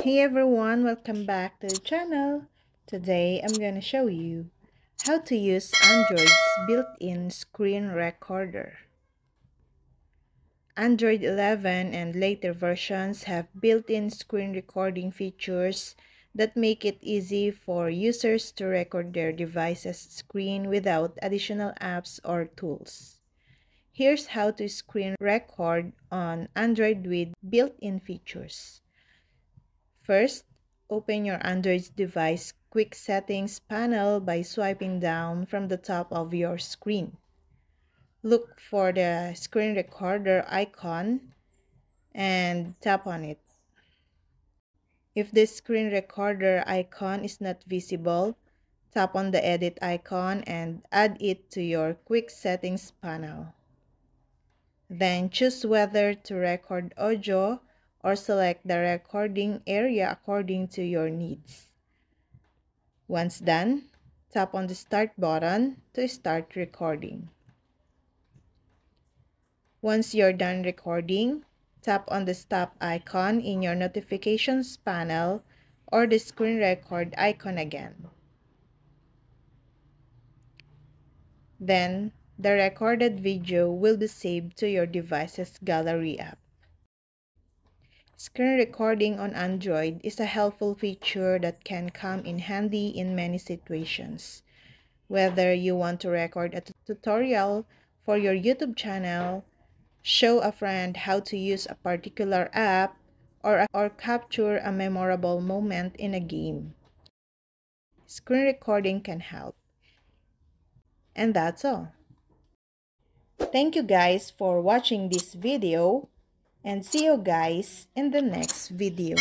Hey everyone, welcome back to the channel. Today I'm going to show you how to use Android's built-in screen recorder. Android 11 and later versions have built-in screen recording features that make it easy for users to record their device's screen without additional apps or tools. Here's how to screen record on Android with built-in features. First, open your Android device quick settings panel by swiping down from the top of your screen. Look for the screen recorder icon and tap on it. If the screen recorder icon is not visible, tap on the edit icon and add it to your quick settings panel. Then choose whether to record audio or select the recording area according to your needs. Once done, tap on the Start button to start recording. Once you're done recording, tap on the Stop icon in your notifications panel or the screen record icon again. Then, the recorded video will be saved to your device's gallery app. Screen recording on Android is a helpful feature that can come in handy in many situations. Whether you want to record a tutorial for your YouTube channel, show a friend how to use a particular app, or capture a memorable moment in a game, screen recording can help. And that's all. Thank you guys for watching this video, and see you guys in the next video.